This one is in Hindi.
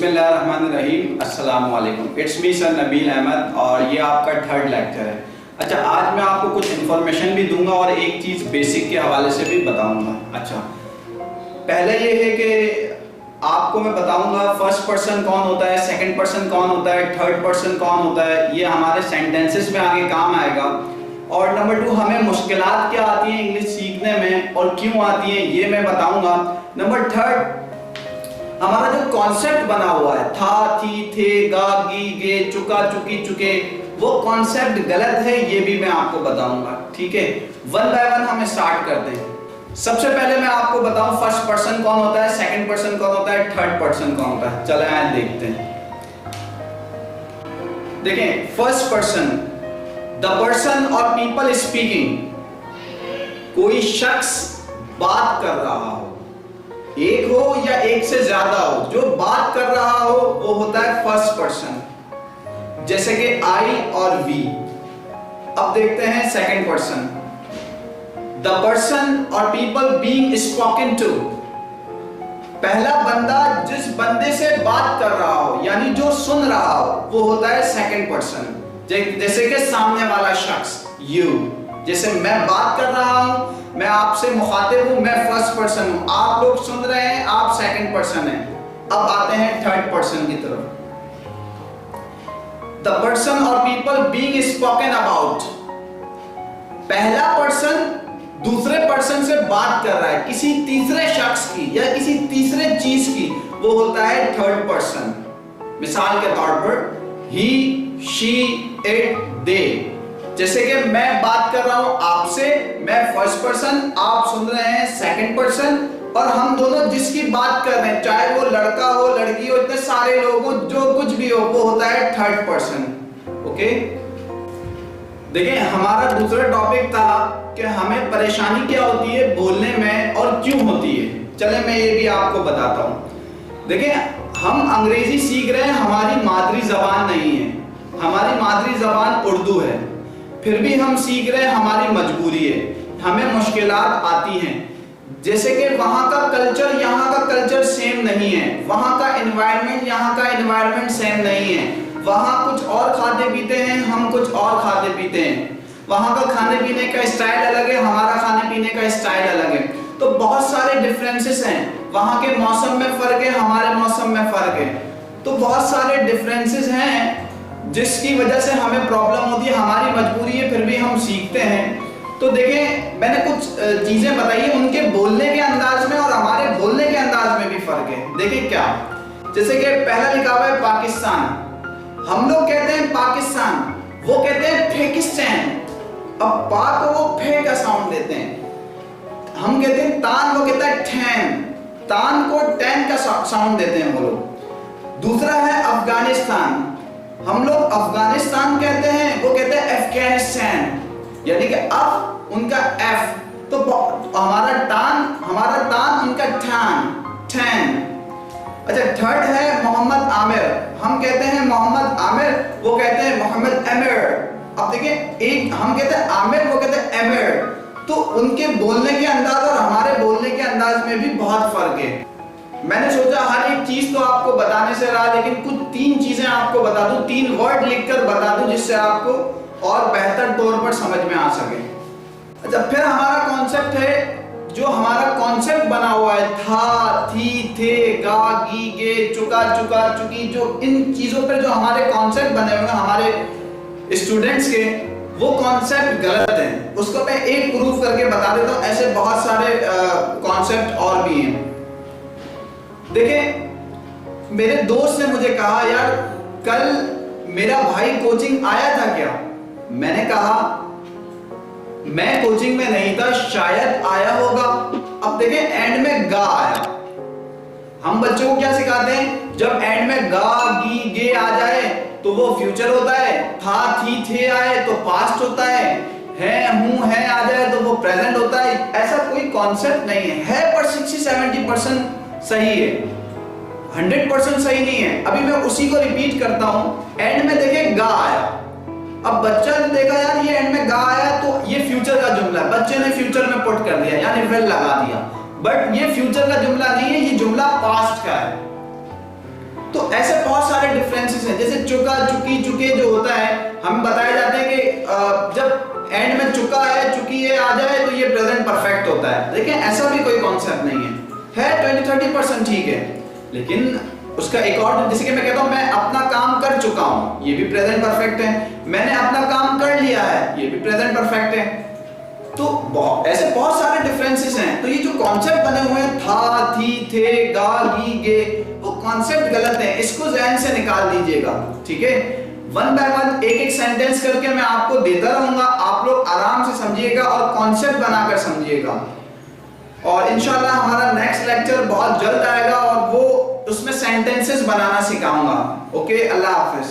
बिस्मिल्लाहिर्रहमानिर्रहीम, अस्सलाम वालेकुम। It's me sir Nabeel Ahmed और ये आपका थर्ड लेक्चर है। अच्छा, आज मैं आपको कुछ इन्फॉर्मेशन भी दूंगा और एक चीज़ बेसिक के हवाले से भी बताऊंगा। अच्छा, पहले ये है कि आपको मैं बताऊंगा फर्स्ट पर्सन कौन होता है, सेकंड पर्सन कौन होता है, थर्ड पर्सन कौन होता है। ये हमारे सेंटेंसेस में आगे काम आएगा। और नंबर 2, हमें मुश्किलात क्या आती हैं इंग्लिश सीखने में और क्यों आती हैं ये मैं बताऊंगा। नंबर 3, हमारा जो कॉन्सेप्ट बना हुआ है था, थी, थे, गा, गी, गे, चुका, चुकी, चुके, वो कॉन्सेप्ट गलत है, ये भी मैं आपको बताऊंगा। ठीक है, वन बाय वन हम स्टार्ट करते हैं। सबसे पहले मैं आपको बताऊं फर्स्ट पर्सन कौन होता है, सेकंड पर्सन कौन होता है, थर्ड पर्सन कौन होता है। चले आए देखते हैं। देखें, फर्स्ट पर्सन, द पर्सन और पीपल स्पीकिंग, कोई शख्स बात कर रहा हो, एक हो या एक से ज्यादा हो, जो बात कर रहा हो वो होता है फर्स्ट पर्सन, जैसे कि आई और वी। अब देखते हैं सेकंड पर्सन, द पर्सन और पीपल बीइंग स्पोकन टू, पहला बंदा जिस बंदे से बात कर रहा हो यानी जो सुन रहा हो वो होता है सेकंड पर्सन, जैसे कि सामने वाला शख्स यू, जैसे मैं बात कर रहा हूं, मैं आपसे मुखातिब हूं, मैं फर्स्ट पर्सन हूं, आप लोग सुन रहे हैं, आप सेकंड पर्सन हैं। अब आते हैं थर्ड पर्सन की तरफ, द पर्सन और पीपल बीइंग स्पोकन अबाउट, पहला पर्सन दूसरे पर्सन से बात कर रहा है, किसी तीसरे शख्स की या किसी तीसरे चीज की, वो होता है थर्ड पर्सन। मिसाल के तौर पर ही, शी, इट, दे, जैसे कि मैं बात कर रहा हूं आपसे, मैं फर्स्ट पर्सन, आप सुन रहे हैं सेकंड पर्सन, और हम दोनों जिसकी बात कर रहे हैं, चाहे वो लड़का हो, लड़की हो, इतने सारे लोग हो, जो कुछ भी हो, वो होता है थर्ड पर्सन। ओके, देखिए हमारा दूसरा टॉपिक था कि हमें परेशानी क्या होती है बोलने में और क्यों होती है। चले मैं ये भी आपको बताता हूं। देखिए, हम अंग्रेजी सीख रहे हैं, हमारी मादरी जबान नहीं है, हमारी मादरी जबान उर्दू है, फिर भी हम सीख रहे हैं, हमारी मजबूरी है, हमें मुश्किलात आती हैं। जैसे कि वहाँ का कल्चर यहाँ का कल्चर सेम नहीं है, वहाँ का एनवायरनमेंट यहाँ का एनवायरनमेंट सेम नहीं है, वहाँ कुछ और खाते पीते हैं, हम कुछ और खाते पीते हैं, वहाँ का खाने पीने का स्टाइल अलग है, हमारा खाने पीने का स्टाइल अलग है, तो बहुत सारे डिफरेंसेस हैं। वहाँ के मौसम में फर्क है, हमारे मौसम में फर्क है, तो बहुत सारे डिफरेंसेस हैं जिसकी वजह से हमें प्रॉब्लम होती है, हमारी मजबूरी है, फिर भी हम सीखते हैं। तो देखें, मैंने कुछ चीजें बताई है, उनके बोलने के अंदाज में और हमारे बोलने के अंदाज में भी फर्क है। देखिए क्या, जैसे कि पहला लिखा हुआ है पाकिस्तान, हम लोग कहते हैं पाकिस्तान, वो कहते हैं फेकिस्तान। अब पा को वो फे का साउंड देते हैं, हम कहते हैं तान, वो कहता है ठैन, तान को टैन का साउंड देते हैं वो लोग। दूसरा है अफगानिस्तान, हम लोग अफगानिस्तान कहते हैं, वो कहते हैं अफगानिस्तान, यानी कि अफ उनका एफ, तो हमारा तान उनका ठैन, ठैन। अच्छा, थर्ड है मोहम्मद आमिर, हम कहते हैं मोहम्मद आमिर, वो कहते हैं मोहम्मद अमीर। अब देखिए, एक हम कहते हैं आमिर, वो कहते हैं अमीर, तो उनके बोलने के अंदाज और हमारे बोलने के अंदाज में भी बहुत फर्क है। मैंने सोचा हर एक चीज तो आपको बताने से रहा, लेकिन कुछ 3 चीजें आपको बता दूं, 3 वर्ड लिखकर बता दूं, जिससे आपको और बेहतर तौर पर समझ में आ सके। अच्छा, फिर हमारा कॉन्सेप्ट है, जो हमारा कॉन्सेप्ट बना हुआ है था, थी, थे, गा, गी, गे, चुका, चुका, चुकी, जो इन चीजों पर जो हमारे कॉन्सेप्ट बने हुए हैं हमारे स्टूडेंट्स के, वो कॉन्सेप्ट गलत हैं। उसको मैं एक प्रूफ करके बता देता हूँ, ऐसे बहुत सारे कॉन्सेप्ट और भी हैं। देखिए, मेरे दोस्त ने मुझे कहा, यार कल मेरा भाई कोचिंग आया था क्या? मैंने कहा मैं कोचिंग में नहीं था, शायद आया होगा। अब देखिए, एंड में गा आया, हम बच्चों को क्या सिखाते हैं, जब एंड में गा, गी, गे आ जाए तो वो फ्यूचर होता है, था, थी, थे आए तो पास्ट होता है, हूं, है आ जाए तो वो प्रेजेंट होता है। ऐसा कोई कॉन्सेप्ट नहीं है पर 60-70% सही है, 100% सही नहीं है। अभी मैं उसी को रिपीट करता हूं, एंड में देखिए गा आया, अब बच्चा ने देखा यार ये एंड में गा आया तो ये फ्यूचर का जुमला है, बच्चे ने फ्यूचर में पुट कर दिया यानी विल लगा दिया, बट ये फ्यूचर का जुमला नहीं है, ये जुमला पास्ट का है। तो ऐसे बहुत सारे डिफरेंसेस हैं, जैसे चुका, चुकी, चुके जो होता है, हम बताए जाते हैं कि जब एंड में चुका है, चुकी है आ जाए तो ये प्रेजेंट परफेक्ट होता है। देखिए ऐसा भी कोई कॉन्सेप्ट नहीं है 20-30% ठीक है, लेकिन उसका एक और, जैसे कि मैं कहता हूं मैं अपना काम कर चुका हूं, ये भी प्रेजेंट परफेक्ट है। मैंने अपना काम कर लिया है, ये भी प्रेजेंट परफेक्ट है। तो ऐसे बहुत सारे डिफरेंसेस हैं। तो ये जो कॉन्सेप्ट बने हुए हैं था, थी, थे, गा, गी, गे, वो कॉन्सेप्ट गलत है, इसको ज़हन से निकाल दीजिएगा, ठीक है। वन बाय वन एक एक सेंटेंस करके मैं आपको देता रहूंगा, आप लोग आराम से समझिएगा और कॉन्सेप्ट बनाकर समझिएगा। और इंशाल्लाह हमारा नेक्स्ट लेक्चर बहुत जल्द आएगा और वो उसमें सेंटेंसेस बनाना सिखाऊंगा। ओके, अल्लाह हाफिज।